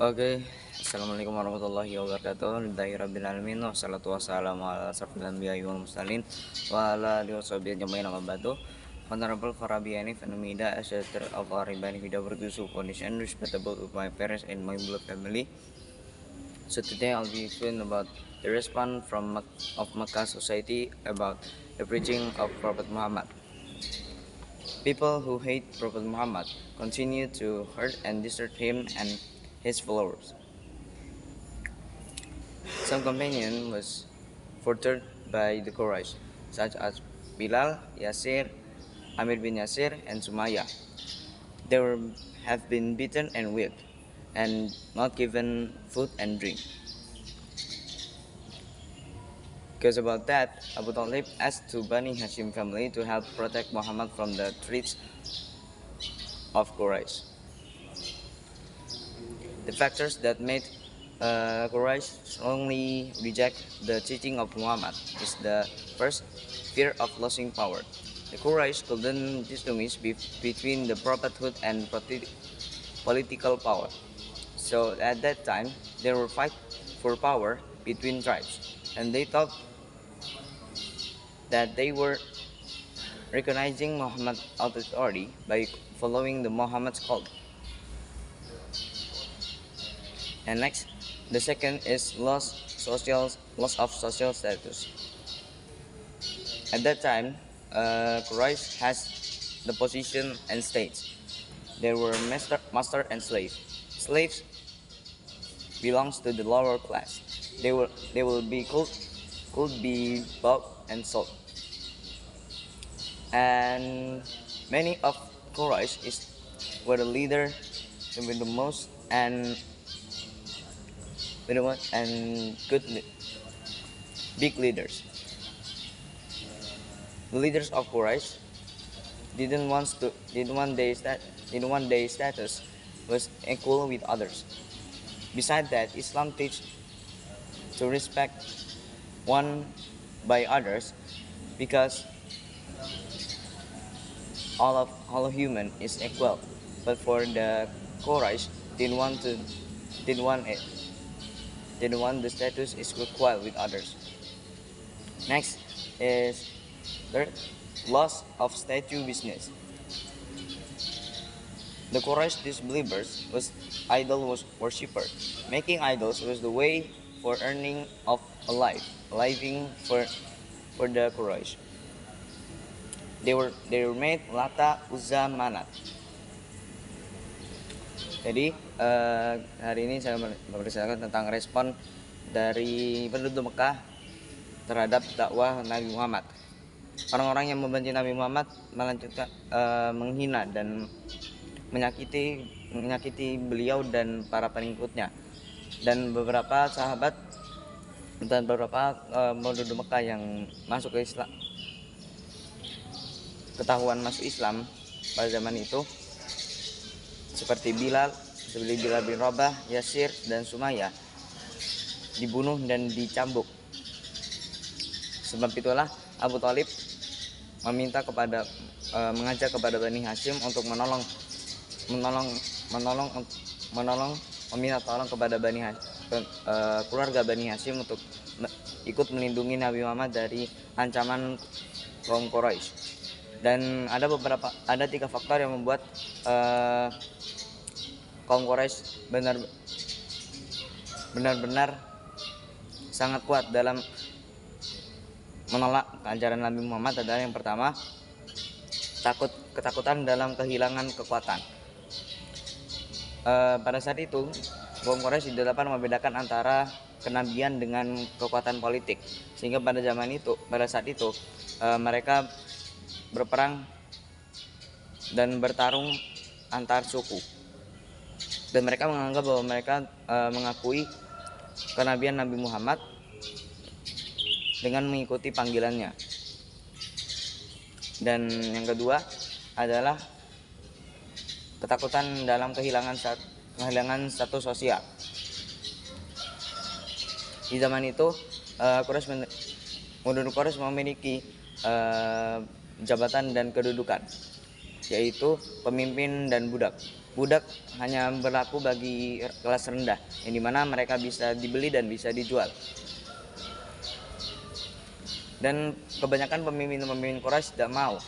Oke, assalamualaikum warahmatullahi wabarakatuh. Rabbil alamin wassalatu wassalamu ala asrofil anbiya'i wal mursalin wa ala alihi washabihi ajmain amma ba'du. Honorable Farabi Hanif and Mida, as a of our Ibani Vida Bergusu condition, respectable with my parents and my blood family. So today I'll be explaining about the response of Makkah society about the preaching of Prophet Muhammad. People who hate Prophet Muhammad continue to hurt and desert him and his followers. Some companion was furthered by the Quraysh, such as Bilal, Yasir, Amir bin Yasir, and Sumaya. They have been beaten and whipped, and not given food and drink. Because about that, Abu Talib asked to Bani Hashim family to help protect Muhammad from the threats of Quraysh. The factors that made Quraysh strongly reject the teaching of Muhammad is the first, fear of losing power. The Quraysh couldn't distinguish between the prophethood and political power. So at that time, there were fight for power between tribes, and they thought that they were recognizing Muhammad's authority by following the Muhammad's call. And next, the second is loss of social status. At that time, Quraysh has the position and states. There were master and slave. Slaves belongs to the lower class. They will be could be bought and sold. And many of Quraysh were the leader with the most and good big leaders. The leaders of Quraysh didn't want their status was equal with others. Besides that, Islam teaches to respect one by others because all of human is equal. But for the Quraysh didn't want the status is equal with others. Next is third, loss of statue business. The Quraysh disbelievers was idol worshippers. Making idols was the way for earning of a living for the Quraysh. They were made Lata, Uzza, Manat. Jadi hari ini saya memperkenalkan tentang respon dari penduduk Mekah terhadap dakwah Nabi Muhammad. Orang-orang yang membenci Nabi Muhammad melanjutkan menghina dan menyakiti beliau dan para pengikutnya. Dan beberapa sahabat dan beberapa penduduk Mekah yang masuk ke Islam, ketahuan masuk Islam pada zaman itu, seperti Bilal bin Rabah, Yasir, dan Sumaya, dibunuh dan dicambuk. Sebab itulah Abu Talib mengajak kepada Bani Hashim untuk meminta tolong kepada keluarga Bani Hashim untuk ikut melindungi Nabi Muhammad dari ancaman kaum Quraisy. Dan ada 3 faktor yang membuat kaum Quraisy benar-benar sangat kuat dalam menolak ajaran Nabi Muhammad. Adalah yang pertama, ketakutan dalam kehilangan kekuatan. Pada saat itu kaum Quraisy tidak dapat membedakan antara kenabian dengan kekuatan politik, sehingga pada saat itu mereka berperang dan bertarung antar suku, dan mereka menganggap bahwa mereka mengakui kenabian Nabi Muhammad dengan mengikuti panggilannya. Dan yang kedua adalah ketakutan dalam kehilangan status sosial. Di zaman itu penduduk Quraisy memiliki jabatan dan kedudukan, yaitu pemimpin dan budak. Budak hanya berlaku bagi kelas rendah, yang dimana mereka bisa dibeli dan bisa dijual. Dan kebanyakan pemimpin-pemimpin Quraisy tidak mau,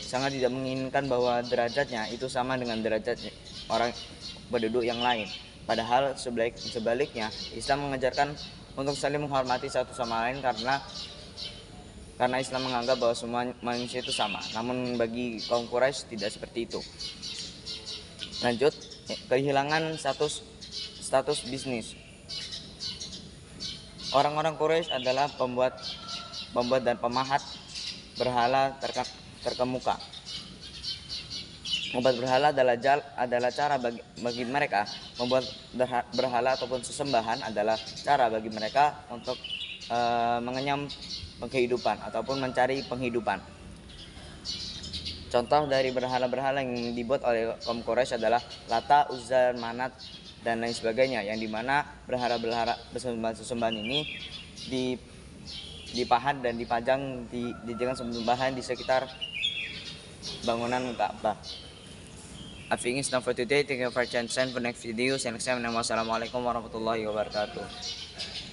sangat tidak menginginkan bahwa derajatnya itu sama dengan derajat orang penduduk yang lain. Padahal sebaliknya, Islam mengajarkan untuk saling menghormati satu sama lain karena Islam menganggap bahwa semua manusia itu sama. Namun bagi kaum Quraisy tidak seperti itu. Lanjut, kehilangan status bisnis. Orang-orang Quraisy adalah pembuat dan pemahat berhala terkemuka. Membuat berhala adalah cara bagi mereka. Membuat berhala ataupun sesembahan adalah cara bagi mereka untuk mengenyam kehidupan ataupun mencari penghidupan. Contoh dari berhala-berhala yang dibuat oleh kaum Quraisy adalah Lata, Uzza, Manat, dan lain sebagainya, yang dimana berhala-berhala sesembahan ini dipahat dan dipajang dijadikan sembahan di sekitar bangunan Ka'bah. I think it's not for today. Thank you for watching. For next video. See you next time. Wassalamualaikum warahmatullahi wabarakatuh.